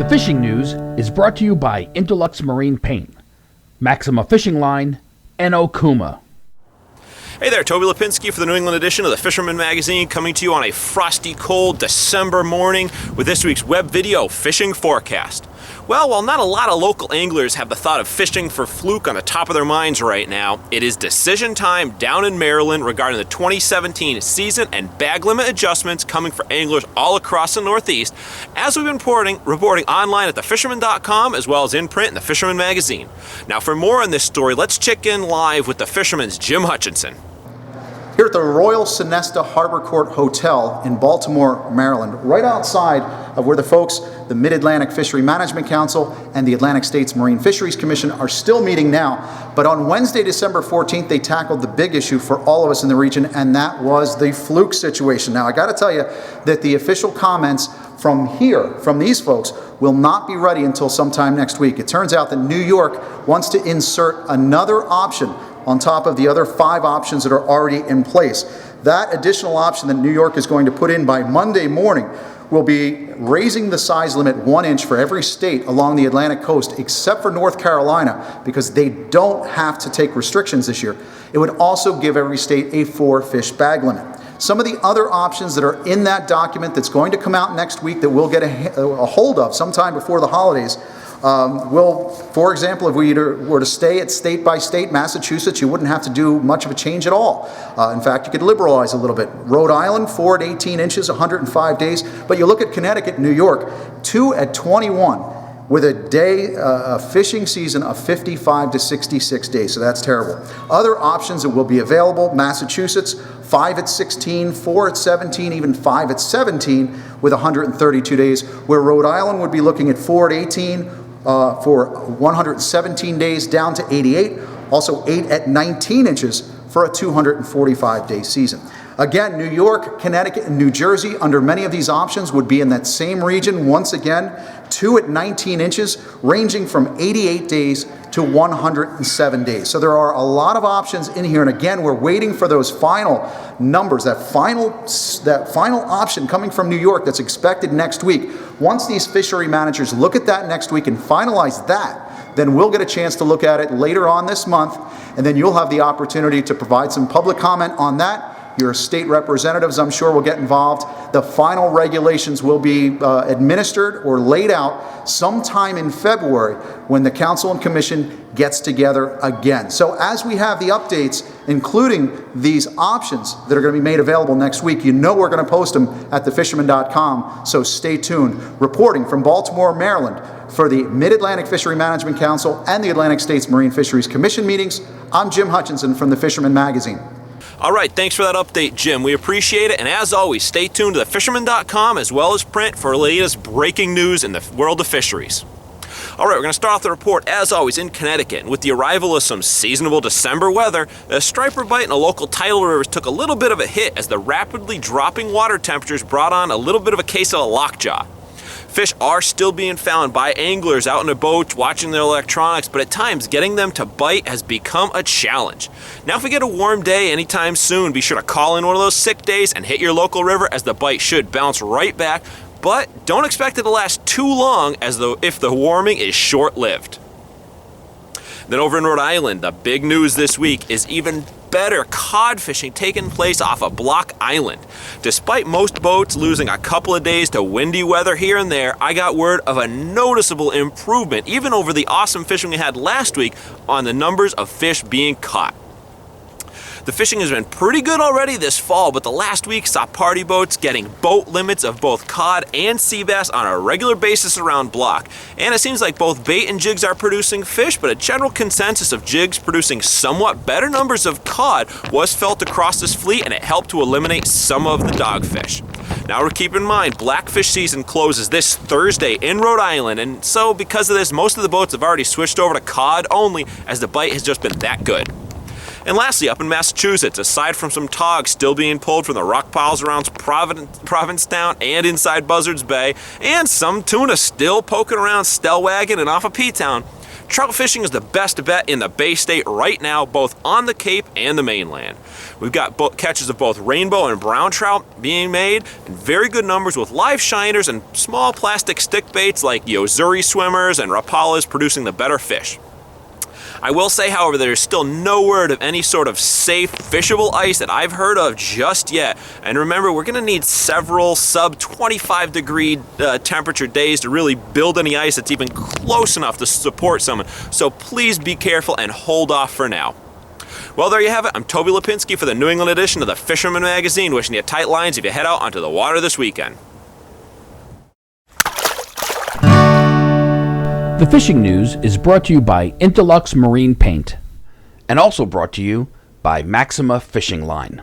fishing news is brought to you by Interlux Marine Paint, Maxima Fishing Line, and Okuma. Hey there, Toby Lapinski for the New England edition of the Fisherman magazine, coming to you on a frosty, cold December morning with this week's web video fishing forecast. Well, while not a lot of local anglers have the thought of fishing for fluke on the top of their minds right now, it is decision time down in Maryland regarding the 2017 season and bag limit adjustments coming for anglers all across the Northeast, as we've been reporting online at thefisherman.com as well as in print in the Fisherman magazine. Now, for more on this story, let's check in live with the Fisherman's Jim Hutchinson. Here at the Royal Sonesta Harbor Court Hotel in Baltimore, Maryland, right outside of where the folks, the Mid-Atlantic Fishery Management Council and the Atlantic States Marine Fisheries Commission are still meeting now. But on Wednesday, December 14th, they tackled the big issue for all of us in the region, and that was the fluke situation. Now, I got to tell you that the official comments from these folks, will not be ready until sometime next week. It turns out that New York wants to insert another option on top of the other 5 options that are already in place. That additional option that New York is going to put in by Monday morning will be raising the size limit 1 inch for every state along the Atlantic coast except for North Carolina, because they don't have to take restrictions this year. It would also give every state a 4-fish bag limit. Some of the other options that are in that document that's going to come out next week that we'll get a hold of sometime before the holidays will, for example, if we were to stay at state by state, Massachusetts, you wouldn't have to do much of a change at all. In fact, you could liberalize a little bit. Rhode Island, 4 at 18 inches, 105 days. But you look at Connecticut, New York, 2 at 21. With a fishing season of 55 to 66 days, so that's terrible. Other options that will be available: Massachusetts, 5 at 16, 4 at 17, even 5 at 17 with 132 days, where Rhode Island would be looking at 4 at 18 for 117 days down to 88, also 8 at 19 inches for a 245-day season. Again, New York, Connecticut, and New Jersey, under many of these options, would be in that same region once again, 2 at 19 inches, ranging from 88 days to 107 days. So there are a lot of options in here, and again, we're waiting for those final numbers, that final option coming from New York that's expected next week. Once these fishery managers look at that next week and finalize that, then we'll get a chance to look at it later on this month, and then you'll have the opportunity to provide some public comment on that. Your state representatives, I'm sure, will get involved. The final regulations will be administered or laid out sometime in February when the Council and Commission gets together again. So as we have the updates, including these options that are going to be made available next week, you know we're going to post them at thefisherman.com, so stay tuned. Reporting from Baltimore, Maryland, for the Mid-Atlantic Fishery Management Council and the Atlantic States Marine Fisheries Commission meetings, I'm Jim Hutchinson from the Fisherman magazine. All right, thanks for that update, Jim. We appreciate it, and as always, stay tuned to thefisherman.com as well as print for the latest breaking news in the world of fisheries. All right, we're going to start off the report, as always, in Connecticut. And with the arrival of some seasonable December weather, the striper bite in the local tidal rivers took a little bit of a hit as the rapidly dropping water temperatures brought on a little bit of a case of a lockjaw. Fish are still being found by anglers out in their boats watching their electronics, but at times getting them to bite has become a challenge. Now if we get a warm day anytime soon, be sure to call in one of those sick days and hit your local river, as the bite should bounce right back, but don't expect it to last too long if the warming is short-lived. Then over in Rhode Island, the big news this week is even better cod fishing taking place off of Block Island. Despite most boats losing a couple of days to windy weather here and there, I got word of a noticeable improvement, even over the awesome fishing we had last week, on the numbers of fish being caught. The fishing has been pretty good already this fall, but the last week saw party boats getting boat limits of both cod and sea bass on a regular basis around Block. And it seems like both bait and jigs are producing fish, but a general consensus of jigs producing somewhat better numbers of cod was felt across this fleet, and it helped to eliminate some of the dogfish. Now to keep in mind, Blackfish season closes this Thursday in Rhode Island, and so because of this, most of the boats have already switched over to cod only, as the bite has just been that good. And lastly, up in Massachusetts, aside from some togs still being pulled from the rock piles around Provincetown and inside Buzzards Bay, and some tuna still poking around Stellwagen and off of P-Town, Trout fishing is the best bet in the Bay State right now, both on the Cape and the mainland. We've got catches of both rainbow and brown trout being made in very good numbers with live shiners and small plastic stick baits like Yozuri swimmers and Rapalas producing the better fish. I will say, however, there's still no word of any sort of safe fishable ice that I've heard of just yet. And remember, we're going to need several sub 25 degree temperature days to really build any ice that's even close enough to support someone. So please be careful and hold off for now. Well, there you have it. I'm Toby Lapinski for the New England edition of the Fisherman magazine, wishing you tight lines if you head out onto the water this weekend. The fishing news is brought to you by Interlux Marine Paint and also brought to you by Maxima Fishing Line.